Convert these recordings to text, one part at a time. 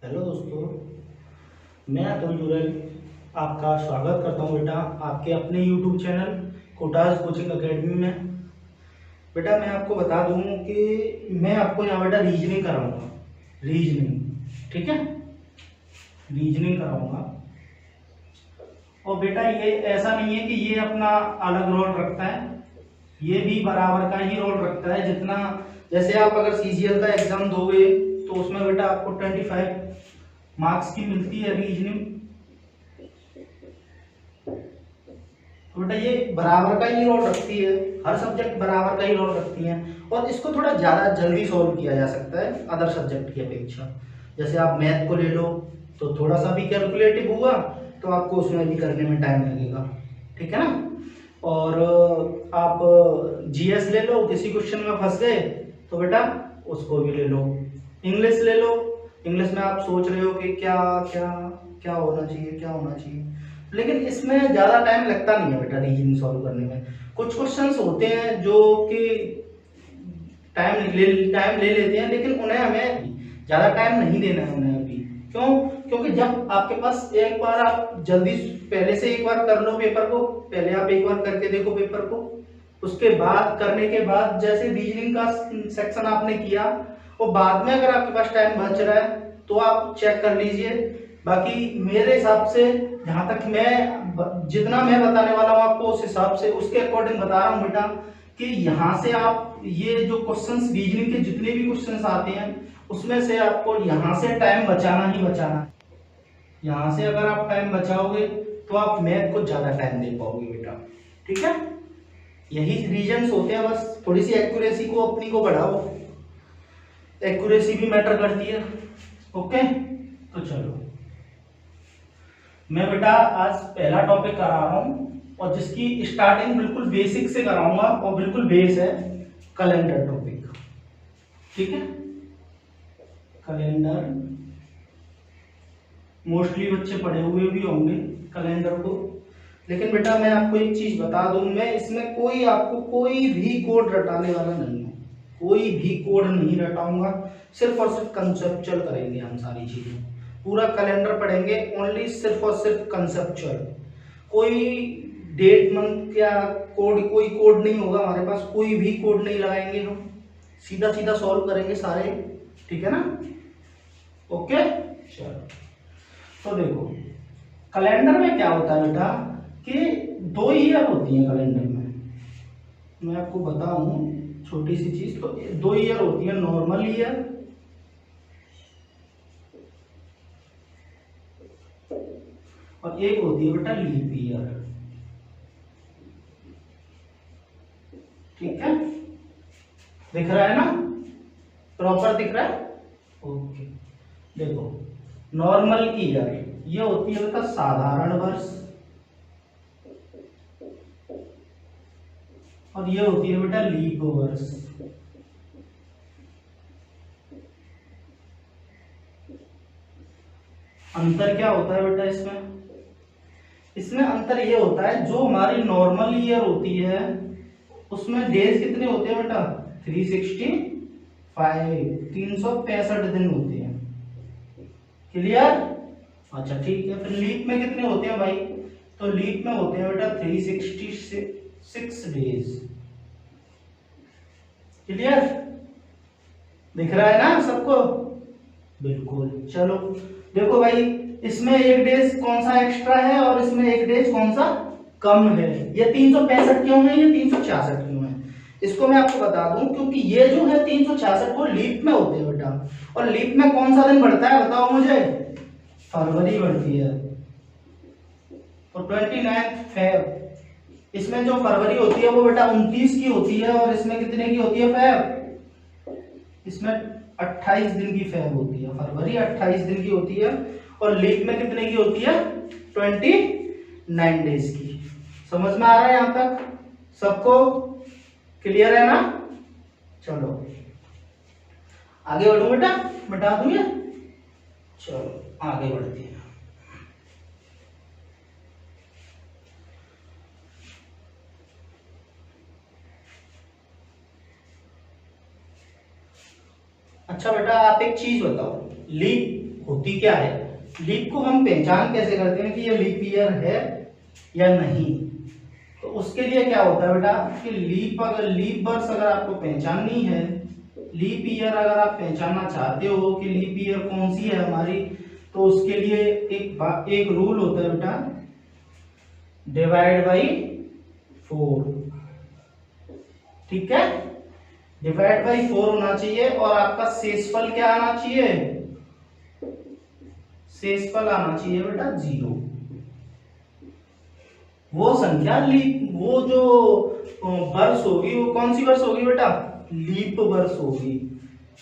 Hello दोस्तों, मैं अतुल जुरैल आपका स्वागत करता हूं बेटा आपके अपने YouTube channel quotas coaching academy में। बेटा मैं आपको बता दूं कि मैं आपको यहाँ बेटा रीजनिंग कराऊंगा। रीजनिंग, ठीक है, रीजनिंग कराऊंगा। और बेटा ये ऐसा नहीं है कि ये अपना अलग रोल रखता है, ये भी बराबर का ही रोल रखता है। जितना जैसे आप अगर सीजीएल का एग्जाम दोगे तो उसमें बेटा आपको 25 मार्क्स की मिलती है रीजनिंग। तो बेटा ये बराबर का ही रोल रखती है, हर सब्जेक्ट बराबर का ही रोल रखती है। और इसको थोड़ा ज़्यादा जल्दी सॉल्व किया जा सकता है अदर सब्जेक्ट की अपेक्षा। जैसे आप मैथ को ले लो तो थोड़ा सा भी कैलकुलेटिव हुआ तो आपको उसमें भी करने में टाइम लगेगा, ठीक है ना। और आप जीएस ले लो, किसी क्वेश्चन में फंस गए तो बेटा उसको भी ले लो। इंग्लिश ले लो, इंग्लिश में आप सोच रहे हो कि क्या क्या क्या होना चाहिए, क्या होना चाहिए, लेकिन इसमें ज़्यादा टाइम लगता नहीं है बेटा रीजनिंग सॉल्व करने में। कुछ क्वेश्चंस होते हैं जो कि टाइम ले लेते हैं, लेकिन उन्हें हमें ज़्यादा टाइम नहीं देना है उन्हें अभी। क्यों? क्योंकि जब आपके पास एक बार आप जल्दी पहले से एक बार कर लो पेपर को, पहले आप एक बार करके देखो पेपर को, उसके बाद करने के बाद जैसे रीजनिंग का सेक्शन आपने किया और बाद में अगर आपके पास टाइम बच रहा है तो आप चेक कर लीजिए। बाकी मेरे हिसाब से जहाँ तक मैं जितना मैं बताने वाला हूँ आपको उस हिसाब से उसके अकॉर्डिंग बता रहा हूँ बेटा कि यहाँ से आप ये जो क्वेश्चंस रीजनिंग के जितने भी क्वेश्चंस आते हैं उसमें से आपको यहाँ से टाइम बचाना ही बचाना है। यहाँ से अगर आप टाइम बचाओगे तो आप मैथ को ज्यादा टाइम दे पाओगे बेटा, ठीक है। यही रीजंस होते हैं, बस थोड़ी सी एक्यूरेसी को अपनी को बढ़ाओ, एक्यूरेसी भी मैटर करती है। ओके, तो चलो मैं बेटा आज पहला टॉपिक करा रहा हूं और जिसकी स्टार्टिंग बिल्कुल बेसिक से कराऊंगा और बिल्कुल बेस है कैलेंडर टॉपिक, ठीक है। कैलेंडर मोस्टली बच्चे पढ़े हुए भी होंगे कैलेंडर को, लेकिन बेटा मैं आपको एक चीज बता दूं, मैं इसमें कोई आपको कोई भी कोड रटाने वाला नहीं हूं, कोई भी कोड नहीं रटाऊंगा। सिर्फ और सिर्फ कंसेप्चुअल करेंगे हम सारी चीजें। पूरा कैलेंडर पढ़ेंगे ओनली सिर्फ और सिर्फ कंसेप्चुअल। कोई डेट मंथ या कोड, कोई कोड नहीं होगा हमारे पास, कोई भी कोड नहीं लगाएंगे हम, सीधा सीधा सॉल्व करेंगे सारे, ठीक है ना। ओके चलो, तो देखो कैलेंडर में क्या होता है बेटा कि 2 ईयर होती है कैलेंडर में। मैं आपको बताऊं छोटी सी चीज, तो 2 ईयर होती है, नॉर्मल ईयर और एक होती है बेटा लीप ईयर, ठीक है। दिख रहा है ना, प्रॉपर दिख रहा है, ओके। देखो नॉर्मल ईयर ये होती है बेटा साधारण वर्ष और ये होती है बेटा लीप वर्ष। अंतर क्या होता है बेटा इसमें? इसमें अंतर ये होता है जो हमारी नॉर्मल ईयर होती है उसमें डेज कितने होते हैं बेटा? 365 दिन होते हैं। क्लियर? अच्छा ठीक है, फिर लीप में कितने होते हैं भाई? तो लीप में होते हैं बेटा 366 डेज। क्लियर? दिख रहा है ना सबको? बिल्कुल। चलो देखो भाई, इसमें एक डेज कौन सा एक्स्ट्रा है और इसमें एक डेज कौन सा कम है। ये 365 क्यों है, ये 366 क्यों है? इसको मैं आपको बता दूं, क्योंकि ये जो है 366 वो लीप में होते हैं बेटा। और लीप में कौन सा दिन बढ़ता है बताओ मुझे? फरवरी बढ़ती है। तो 29 फेब, इसमें जो फरवरी होती है वो बेटा 29 की होती है और इसमें कितने की होती है फेब? इसमें 28 दिन की फेब होती है। फरवरी 28 दिन की होती है और लीप में कितने की होती है? 29 डेज की। समझ में आ रहा है यहां तक सबको? क्लियर है ना? चलो आगे बढ़ो बेटा, बता दूं ये। चलो आगे बढ़ते हैं। अच्छा बेटा आप एक चीज बताओ, लीप होती क्या है, लीप को हम पहचान कैसे करते हैं कि ये लीप ईयर है या नहीं। तो उसके लिए क्या होता है बेटा कि लीप वर्ष अगर आपको पहचाननी है, लीप ईयर अगर आप पहचानना चाहते हो कि लीप ईयर कौन सी है हमारी, तो उसके लिए एक रूल होता है बेटा, डिवाइड बाई 4। ठीक है, डिवाइड बाई 4 होना चाहिए और आपका शेषफल क्या आना चाहिए, शेषफल आना चाहिए बेटा 0। वो संख्या वो जो वर्ष होगी वो कौन सी वर्ष होगी बेटा, लीप वर्ष होगी।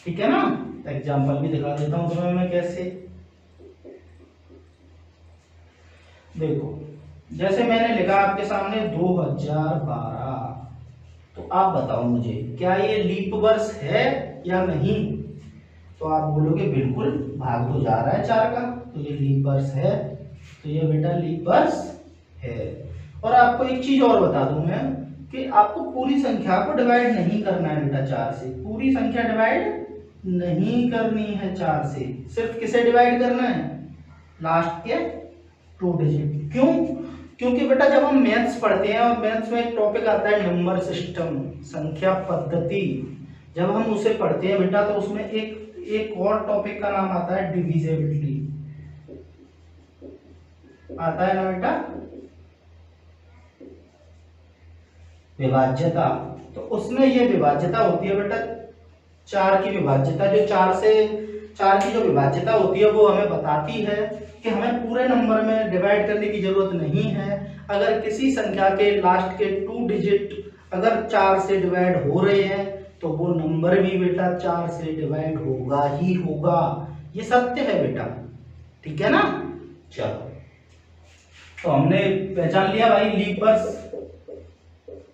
ठीक है ना, एग्जाम्पल भी दिखा देता हूं तुम्हें मैं कैसे। देखो जैसे मैंने लिखा आपके सामने 2012, तो आप बताओ मुझे क्या ये लीप वर्ष है या नहीं। तो आप बोलोगे बिल्कुल, भाग तो जा रहा है 4 का, तो ये लीप वर्ष है, तो ये बेटा लीप वर्ष है। और आपको एक चीज और बता दूं मैं कि आपको पूरी संख्या को डिवाइड नहीं करना है बेटा 4 से, पूरी संख्या डिवाइड नहीं करनी है 4 से, सिर्फ किसे डिवाइड करना है, लास्ट के 2 डिजिट। क्यों, क्योंकि बेटा जब हम मैथ्स पढ़ते हैं और मैथ्स में एक टॉपिक आता है नंबर सिस्टम, संख्या पद्धति, जब हम उसे पढ़ते हैं बेटा तो उसमें एक और टॉपिक का नाम आता है डिविजिबिलिटी, आता है ना बेटा, विभाज्यता। तो उसमें ये विभाज्यता होती है बेटा 4 की विभाज्यता, जो 4 की जो विभाज्यता होती है वो हमें बताती है कि हमें पूरे नंबर में डिवाइड करने की जरूरत नहीं है। अगर किसी संख्या के लास्ट के 2 डिजिट अगर 4 से डिवाइड हो रहे हैं तो वो नंबर भी बेटा 4 से डिवाइड होगा ही होगा, ये सत्य है बेटा। ठीक है ना, चलो तो हमने पहचान लिया भाई लीप वर्ष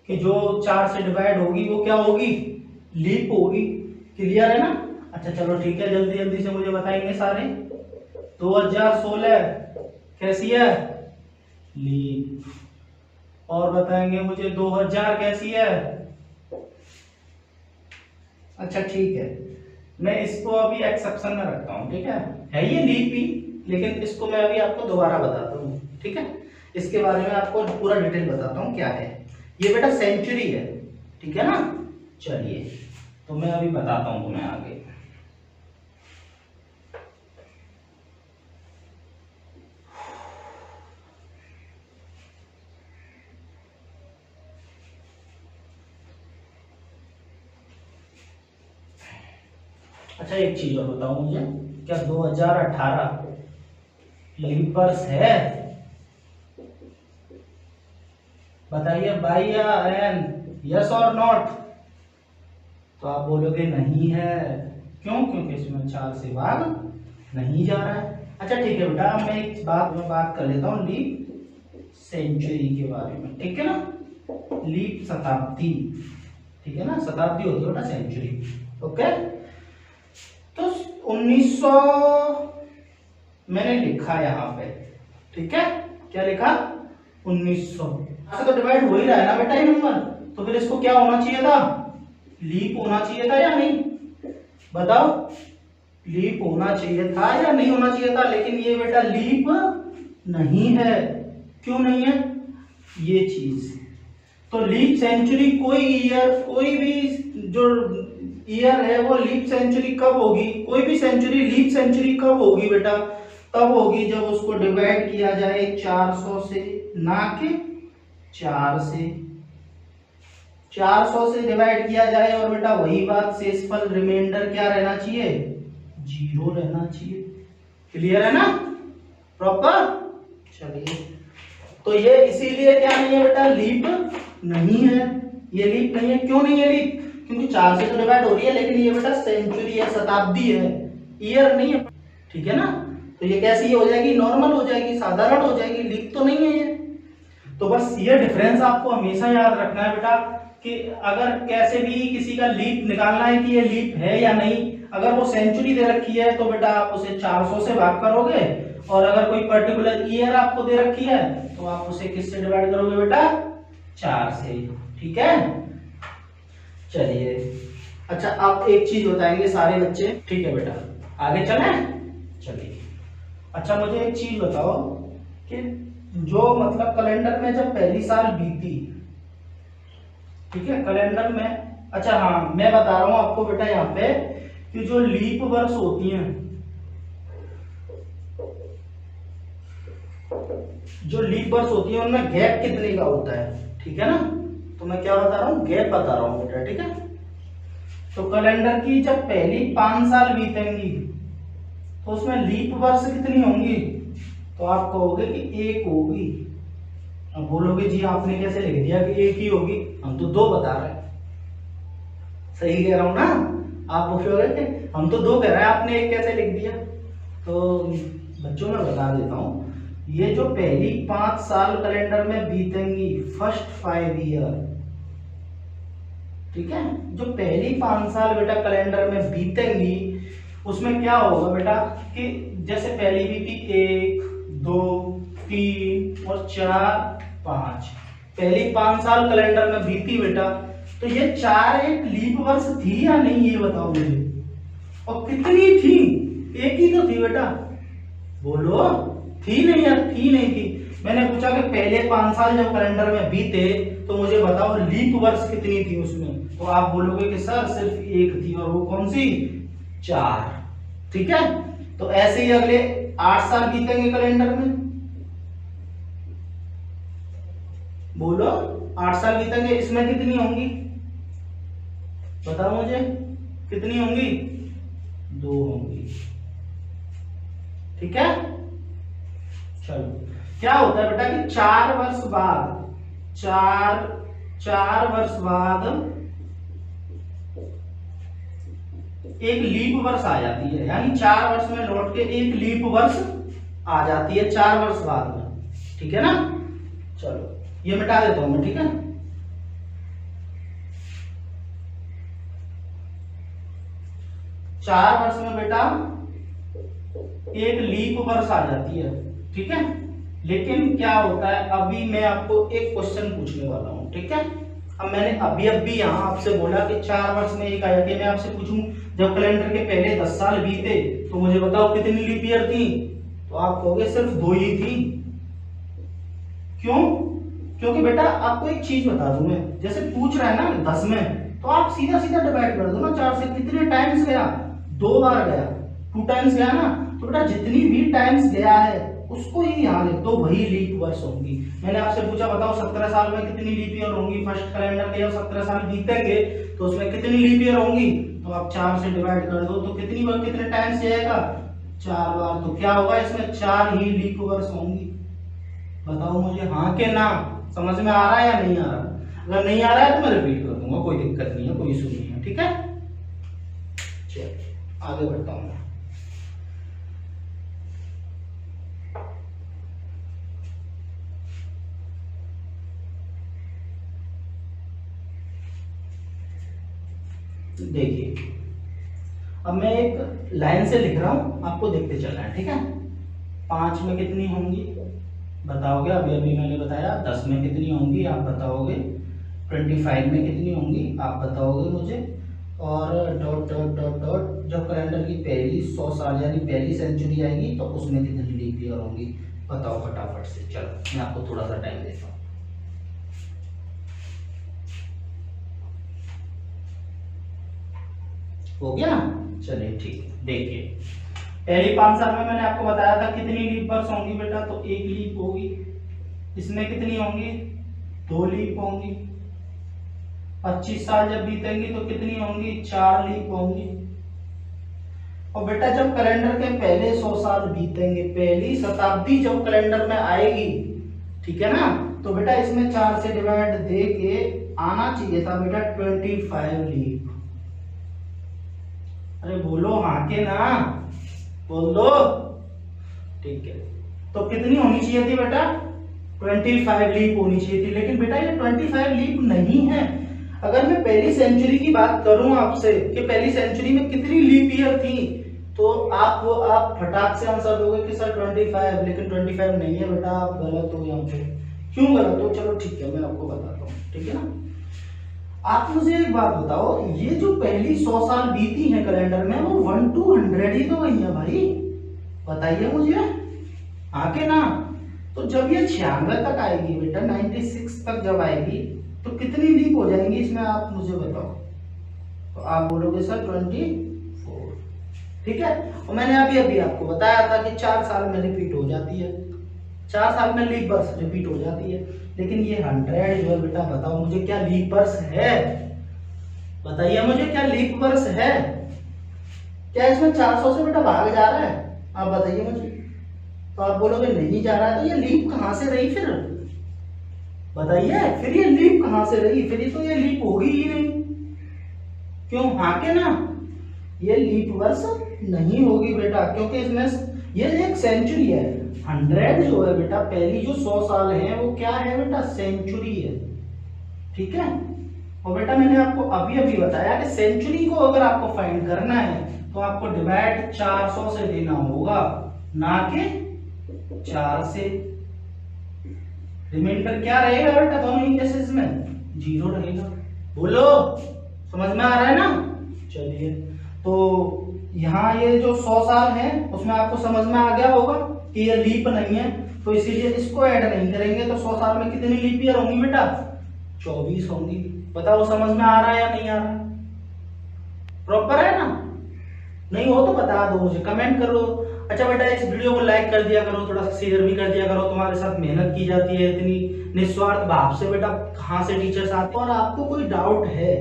कि जो 4 से डिवाइड होगी वो क्या होगी, लीप होगी। क्लियर है ना। अच्छा चलो ठीक है, जल्दी जल्दी से मुझे बताएंगे सारे। 2016 कैसी है, लीप। और बताएंगे मुझे 2000 कैसी है। अच्छा ठीक है, मैं इसको अभी एक्सेप्शन में रखता हूँ, ठीक है ये लीप ही, लेकिन इसको मैं अभी आपको दोबारा बताता हूँ। ठीक है, इसके बारे में आपको पूरा डिटेल बताता हूँ क्या है। ये बेटा सेंचुरी है, ठीक है ना। चलिए तो मैं अभी बताता हूँ तुम्हें आगे। अच्छा एक चीज और बताओ मुझे, क्या 2018 लीप वर्ष है? बताइए बाई या एन, यस और नॉट। तो आप बोलोगे नहीं है, क्यों? क्योंकि इसमें 4 से भाग नहीं जा रहा है। अच्छा ठीक है बेटा, मैं एक बात कर लेता हूँ लीप सेंचुरी के बारे में, ठीक है ना। लीप शताब्दी, ठीक है ना, शताब्दी होती है बेटा सेंचुरी। ओके, तो 1900 मैंने लिखा यहाँ पे, ठीक है। क्या लिखा? 1900 से तो डिवाइड हो ही रहा है ना बेटा ये नंबर, तो फिर इसको क्या होना चाहिए था, लीप होना चाहिए था या नहीं? बताओ, लीप होना चाहिए था या नहीं होना चाहिए था? लेकिन ये बेटा लीप नहीं है। क्यों नहीं है ये चीज? तो लीप सेंचुरी कोई ईयर, कोई भी जो ईयर है वो लीप सेंचुरी कब होगी? कोई भी सेंचुरी लीप सेंचुरी कब होगी बेटा? तब होगी जब उसको डिवाइड किया जाए 400 से, ना कि 4 से। 400 से डिवाइड किया जाए और बेटा वही बात, शेषफल रिमाइंडर क्या रहना चाहिए? 0 रहना चाहिए। क्लियर है ना, प्रॉपर? चलिए, तो ये इसीलिए क्या नहीं है बेटा, लीप नहीं है। ये लीप नहीं है। क्यों नहीं है लीप? क्योंकि 4 से तो डिवाइड हो रही है, लेकिन ये बेटा सेंचुरी है, शताब्दी है, ईयर नहीं है। ठीक है ना, तो ये कैसी हो जाएगी? नॉर्मल हो जाएगी, साधारण हो जाएगी, लीप तो नहीं है ये। तो बस ये डिफरेंस आपको हमेशा याद रखना है बेटा, कि अगर कैसे भी किसी का लीप निकालना है कि ये लीप है या नहीं, अगर वो सेंचुरी दे रखी है तो बेटा आप उसे 400 से भाग करोगे, और अगर कोई पर्टिकुलर ईयर आपको दे रखी है तो आप उसे किससे डिवाइड करोगे बेटा? 4 से। ठीक है, चलिए। अच्छा आप एक चीज बताएंगे सारे बच्चे, ठीक है बेटा, आगे चलें। अच्छा मुझे एक चीज बताओ कि जो मतलब कैलेंडर में जब पहली साल बीती, ठीक है कैलेंडर में, अच्छा हाँ मैं बता रहा हूँ आपको बेटा यहाँ पे कि जो लीप वर्ष होती हैं, जो लीप वर्ष होती है उनमें गैप कितने का होता है, ठीक है ना। तो मैं क्या बता रहा हूँ, गैप बता रहा हूँ बेटा, ठीक है। तो कैलेंडर की जब पहली 5 साल बीतेंगी तो उसमें लीप वर्ष कितनी होंगी, तो आप कहोगे कि एक होगी। अब बोलोगे जी आपने कैसे लिख दिया कि एक ही होगी, हम तो 2 बता रहे हैं। सही कह रहा हूं ना। आप पूछोगे कि हम तो 2 कह रहे हैं, आपने एक कैसे लिख दिया। तो बच्चों में बता देता हूं, ये जो पहली 5 साल कैलेंडर में बीतेंगी, फर्स्ट 5 ईयर, ठीक है, जो पहली 5 साल बेटा कैलेंडर में बीतेंगी उसमें क्या होगा बेटा कि जैसे पहली बीती 1 2 3 और 4 5, पहली 5 साल कैलेंडर में बीती बेटा, तो ये 4 एक लीप वर्ष थी या नहीं ये बताओ मुझे, और कितनी थी, एक ही तो थी बेटा, बोलो थी नहीं या थी नहीं थी। मैंने पूछा कि पहले 5 साल जब कैलेंडर में बीते तो मुझे बताओ लीप वर्ष कितनी थी उसमें, तो आप बोलोगे कि सर सिर्फ एक थी, और वो कौन सी, 4, ठीक है। तो ऐसे ही अगले 8 साल बीतेंगे कैलेंडर में, बोलो 8 साल बीतेंगे, इसमें कितनी होंगी बताओ मुझे, कितनी होंगी, 2 होंगी, ठीक है। चलो क्या होता है बेटा कि 4 वर्ष बाद, 4 वर्ष बाद एक लीप वर्ष आ जाती है, यानी 4 वर्ष में लौट के एक लीप वर्ष आ जाती है 4 वर्ष बाद में, ठीक है ना। चलो ये मिटा देता हूं मैं, ठीक है। चार वर्ष में बेटा एक लीप वर्ष आ जाती है, ठीक है। लेकिन क्या होता है, अभी मैं आपको एक क्वेश्चन पूछने वाला हूं, ठीक है। अब मैंने अभी यहाँ आपसे बोला कि 4 वर्ष में एक आ जाती है, मैं आपसे पूछूं जब कैलेंडर के पहले 10 साल बीते तो मुझे बताओ कितनी लीप ईयर थी, तो आप कहोगे सिर्फ 2 ही थी। क्यों? क्योंकि बेटा आपको एक चीज बता दूं मैं, जैसे पूछ रहा है ना 10 में, तो आप सीधा सीधा डिवाइड कर दो ना 4 से, कितने टाइम्स गया, 2 बार गया, 2 टाइम्स गया ना, तो बेटा जितनी भी टाइम्स गया है उसको ही यहाँ लिख दो, वही लीप वर्ष होंगी। मैंने आपसे पूछा बताओ 17 साल में कितनी लीप ईयर होंगी, फर्स्ट कैलेंडर के जब 17 साल बीतेंगे तो उसमें कितनी लीप ईयर होंगी, तो आप 4 से डिवाइड कर दो, तो कितनी बार कितने टाइम्स जाएगा, 4 बार, तो क्या होगा इसमें 4 ही लीप वर्ष होंगी। बताओ मुझे हाँ के ना, समझ में आ रहा है या नहीं आ रहा। अगर नहीं आ रहा है तो मैं रिपीट कर दूंगा, कोई दिक्कत नहीं है, कोई इशू नहीं है, ठीक है। चलिए आगे बढ़ता हूँ मैं। देखिए अब मैं एक लाइन से लिख रहा हूं, आपको देखते चलना है, ठीक है। 5 में कितनी होंगी बताओगे, अभी अभी मैंने बताया। 10 में कितनी होंगी आप बताओगे, 25 में कितनी होंगी आप बताओगे मुझे, और डॉट डॉट डॉट डॉट जब कैलेंडर की पहली 100 साल यानी पहली सेंचुरी आएगी तो उसमें कितनी लीप ईयर होंगी, बताओ फटाफट से। चलो मैं आपको थोड़ा सा टाइम देता हूँ। हो गया, चलिए ठीक है। देखिए पहली 5 साल में मैंने आपको बताया था कितनी लीप वर्ष होंगी बेटा, तो 1 लीप होगी। इसमें कितनी होंगी, 2 लीप होंगी। 25 साल जब बीतेंगी तो कितनी होंगी, 4 लीप होंगी। और बेटा जब कैलेंडर के पहले 100 साल बीतेंगे, पहली शताब्दी जब कैलेंडर में आएगी, ठीक है ना, तो बेटा इसमें 4 से डिवाइड दे के आना चाहिए था बेटा 25 लीप। अरे बोलो हाँ के ना, बोल दो, ठीक है। तो कितनी होनी चाहिए थी बेटा, 25 लीप होनी चाहिए थी। लेकिन बेटा ये 25 लीप नहीं है। अगर मैं पहली सेंचुरी की बात करूं आपसे कि पहली सेंचुरी में कितनी लीप ईयर थी, तो आप फटाक से आंसर दोगे कि सर 25, लेकिन 25 नहीं है बेटा, आप गलत हो यहाँ पे। क्यों गलत हो, चलो ठीक है मैं आपको बताता हूँ, ठीक है ना। आप मुझे एक बात बताओ, ये जो पहली 100 साल बीती है कैलेंडर में, वो 1 to 100 ही तो गई है भाई, बताइए मुझे। आके ना, तो जब ये 96 तक आएगी बेटा, 96 तक जब आएगी तो कितनी लीप हो जाएंगी इसमें, आप मुझे बताओ। तो आप बोलोगे सर 24। ठीक है, और मैंने अभी अभी आपको बताया था कि 4 साल में रिपीट हो जाती है, 4 साल में लीप वर्ष रिपीट हो जाती है। लेकिन ये 100 जो है बेटा, बताओ मुझे क्या लीप वर्ष है, बताइए मुझे क्या लीप वर्ष है, क्या इसमें 400 से बेटा भाग जा रहा है, आप बताइए मुझे। तो आप बोलोगे नहीं जा रहा है, तो ये लीप कहां से रही फिर, बताइए फिर ये लीप कहां से रही, फिर तो ये लीप होगी ही नहीं, क्यों, हाँ के ना, ये लीप वर्ष नहीं होगी बेटा, क्योंकि इसमें ये एक सेंचुरी है। 100 जो है बेटा, पहली जो 100 साल है वो क्या है बेटा, सेंचुरी है। ठीक है, और बेटा मैंने आपको अभी अभी बताया कि सेंचुरी को अगर आपको फाइंड करना है तो आपको डिवाइड 400 से देना होगा, ना कि 4 से। रिमाइंडर क्या रहेगा बेटा दोनों ही केसेस में, 0 रहेगा। बोलो समझ में आ रहा है ना। चलिए, तो यहाँ ये जो 100 साल है उसमें आपको समझ में आ गया होगा कि ये लीप नहीं है, तो इसीलिए इसको ऐड नहीं करेंगे। तो 100 साल में कितनी लीप ईयर होंगी बेटा, 24 होंगी। बताओ समझ में आ रहा है या नहीं आ रहा, प्रॉपर है ना, नहीं हो तो बता दो मुझे, कमेंट करो। अच्छा बेटा, इस वीडियो को लाइक कर दिया करो, थोड़ा सा शेयर भी कर दिया करो, तुम्हारे साथ मेहनत की जाती है इतनी निस्वार्थ भाव से बेटा, कहाँ से टीचर्स आते हैं। और आपको कोई डाउट है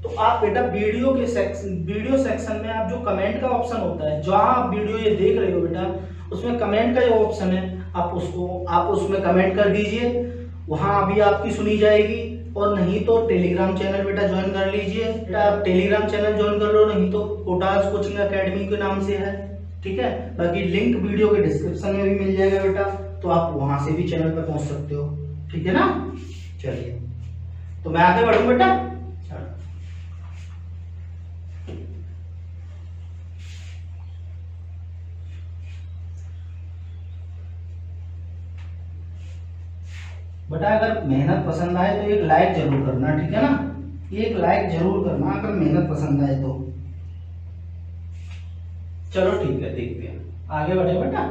तो आप बेटा वीडियो सेक्शन में आप जो कमेंट का ऑप्शन होता है, जहाँ आप वीडियो ये देख रहे हो बेटा, उसमें कमेंट का जो ऑप्शन है आप उसमें कमेंट कर दीजिए, वहां अभी आपकी सुनी जाएगी। और नहीं तो टेलीग्राम चैनल बेटा ज्वाइन कर लीजिए, बेटा आप टेलीग्राम चैनल ज्वाइन कर लो, नहीं तो कोटास कोचिंग एकेडमी के नाम से है। ठीक है, बाकी लिंक वीडियो के डिस्क्रिप्शन में भी मिल जाएगा बेटा, तो आप वहां से भी चैनल पर पहुंच सकते हो। ठीक है ना, चलिए तो मैं आगे बढ़ूं बेटा। बेटा अगर मेहनत पसंद आए तो एक लाइक जरूर करना, ठीक है ना, एक लाइक जरूर करना अगर मेहनत पसंद आए तो। चलो ठीक है, देखते हैं आगे बढ़े बेटा।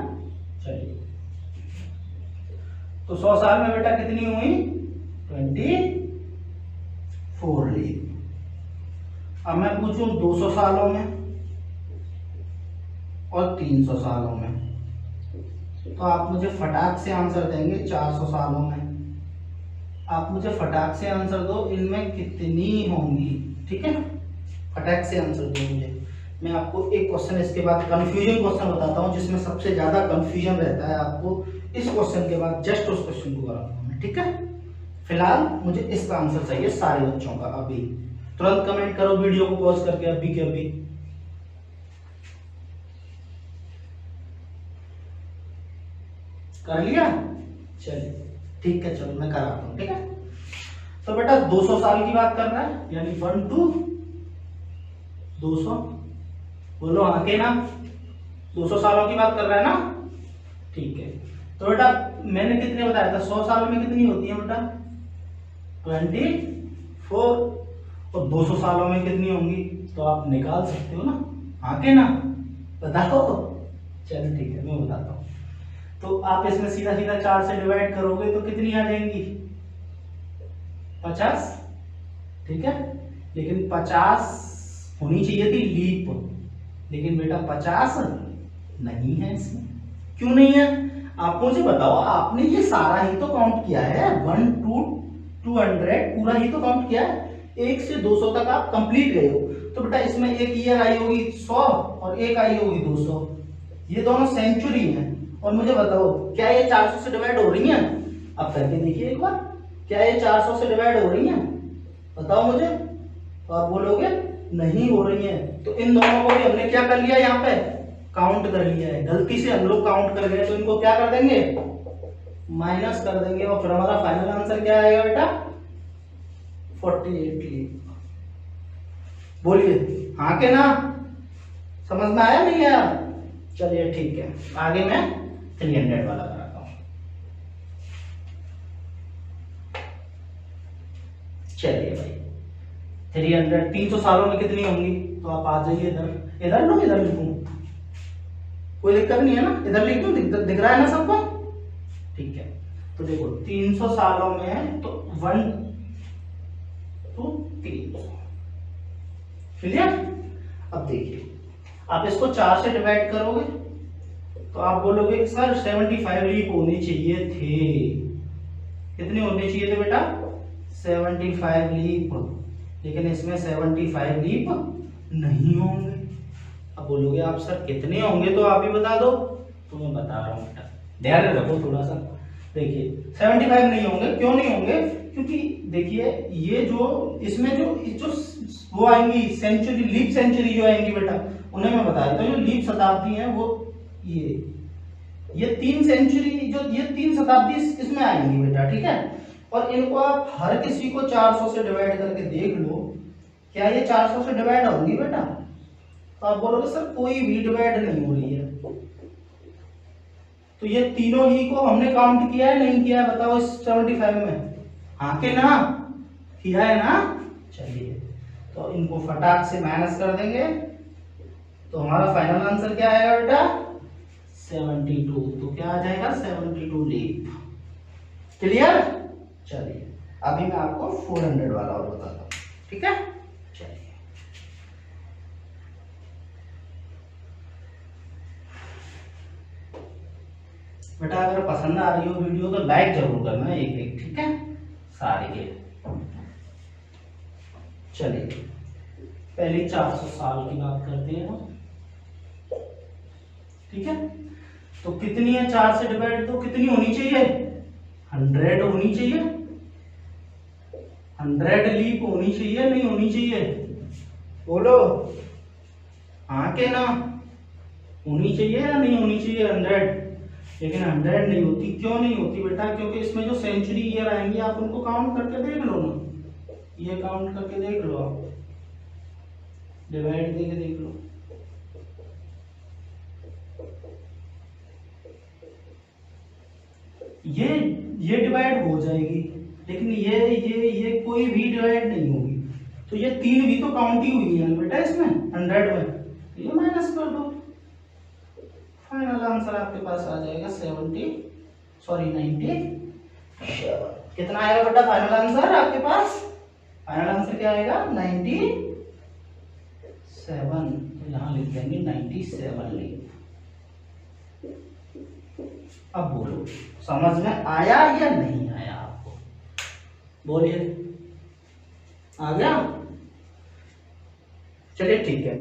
चलिए, तो 100 साल में बेटा कितनी हुई, 24 लीप। अब मैं पूछूं 200 सालों में और 300 सालों में, तो आप मुझे फटाक से आंसर देंगे 400 सालों में। आप मुझे फटाक से आंसर दो, इनमें कितनी होंगी, ठीक है, फटाक से आंसर दो मुझे। मैं आपको एक क्वेश्चन इसके बाद कंफ्यूजन क्वेश्चन बताता हूँ, जिसमें सबसे ज्यादा कंफ्यूजन रहता है आपको, इस क्वेश्चन के बाद जस्ट उस क्वेश्चन को कराऊंगा मैं, ठीक है। फिलहाल मुझे इसका आंसर चाहिए सारे बच्चों का, अभी तुरंत कमेंट करो वीडियो को पॉज करके, अभी के अभी। कर लिया, चलिए ठीक है, चलो मैं कराता हूँ, ठीक है। तो बेटा 200 साल की बात कर रहा है, यानी 1 to 200, बोलो आके ना, 200 सालों की बात कर रहा है ना, ठीक है। तो बेटा मैंने कितने बताया था, 100 साल में कितनी होती है बेटा, 24, और 200 सालों में कितनी होंगी, तो आप निकाल सकते हो ना, आके ना, बताओ। चलो ठीक है, मैं बताता हूँ। तो आप इसमें सीधा सीधा 4 से डिवाइड करोगे तो कितनी आ जाएंगी, 50, ठीक है। लेकिन 50 होनी चाहिए थी लीप, लेकिन बेटा 50 नहीं है इसमें। क्यों नहीं है, आप मुझे बताओ, आपने ये सारा ही तो काउंट किया है, 1 to 200 पूरा ही तो काउंट किया है, 1 से 200 तक आप कंप्लीट गए हो। तो बेटा इसमें एक ईयर आई होगी 100 और एक आई होगी 200, ये दोनों सेंचुरी हैं। और मुझे बताओ क्या ये 400 से डिवाइड हो रही हैं, अब करके देखिए एक बार, क्या ये 400 से डिवाइड हो रही हैं, बताओ मुझे। तो आप बोलोगे नहीं हो रही हैं, तो इन दोनों को भी हमने क्या कर लिया, यहाँ पे काउंट कर लिया है, गलती से हम लोग काउंट कर गए, तो इनको क्या कर देंगे, माइनस कर देंगे, और फिर हमारा फाइनल आंसर क्या आएगा बेटा, 48 लीप। बोलिए हाँ के ना, समझ में आया नहीं आया। चलिए ठीक है, आगे मैं 300 वाला कराता हूं। चलिए भाई 300 सालों में कितनी होंगी, तो आप आ जाइए इधर, इधर लो, इधर लिखूं, कोई दिक्कत नहीं है ना, इधर लिख दूं, दिख रहा है ना सबको? ठीक है, तो देखो 300 सालों में है तो 1 to 300, क्लियर? अब देखिए आप इसको 4 से डिवाइड करोगे तो आप बोलोगे कि सर 75 लीप होने चाहिए थे। कितने होने चाहिए थे बेटा? 75 लीप, लेकिन इसमें 75 लीप नहीं होंगे। अब बोलोगे आप सर कितने होंगे, तो आप ही बता दो। तो मैं बता रहा हूँ बेटा, ध्यान रखो थोड़ा सा। देखिए 75 नहीं होंगे, क्यों नहीं होंगे? क्योंकि देखिए ये जो इसमें जो वो आएंगी सेंचुरी, लीप सेंचुरी जो आएंगी बेटा, उन्हें मैं बता देता हूँ। जो लीप शताब्दी है वो ये 3 सेंचुरी, जो ये 3 शताब्दी इसमें आएंगी बेटा, ठीक है? और इनको आप हर किसी को 400 से डिवाइड करके देख लो, क्या ये 400 से डिवाइड होंगी बेटा? तो आप बोलोगे सर कोई भी डिवाइड नहीं हो रही है। तो ये तीनों ही को हमने काउंट किया है नहीं किया है बताओ इस 75 में? हाँ के ना? किया है ना? चलिए तो इनको फटाक से माइनस कर देंगे, तो हमारा फाइनल आंसर क्या आएगा बेटा? 72। तो क्या आ जाएगा? 72 लीप। क्लियर? चलिए अभी मैं आपको 400 वाला और बताता हूँ, ठीक है? चलिए बेटा अगर पसंद आ रही हो वीडियो तो लाइक जरूर करना एक एक, ठीक है? सारे के। चलिए पहले 400 साल की बात करते हैं हम, ठीक है? तो कितनी है 4 से डिवाइड, तो कितनी होनी चाहिए? 100 होनी चाहिए। 100 लीप होनी चाहिए नहीं होनी चाहिए? बोलो हाँ के ना? होनी चाहिए या नहीं होनी चाहिए 100? लेकिन 100 नहीं होती। क्यों नहीं होती बेटा? क्योंकि इसमें जो सेंचुरी ईयर आएंगे आप उनको काउंट करके देख लो ना, ये काउंट करके देख लो, आप डिवाइड करके देख लो। ये डिवाइड हो जाएगी, लेकिन ये कोई भी डिवाइड नहीं होगी। तो ये 3 भी तो काउंट ही हुई है बेटा इसमें 100 में, तो ये माइनस कर दो। फाइनल आंसर आपके पास आ जाएगा 90। कितना आएगा बेटा फाइनल आंसर आपके पास? फाइनल आंसर क्या आएगा? 97। तो यहां लिख देंगे 97 लीप। अब बोलो समझ में आया या नहीं आया आपको? बोलिए, आ गया? चलिए ठीक है।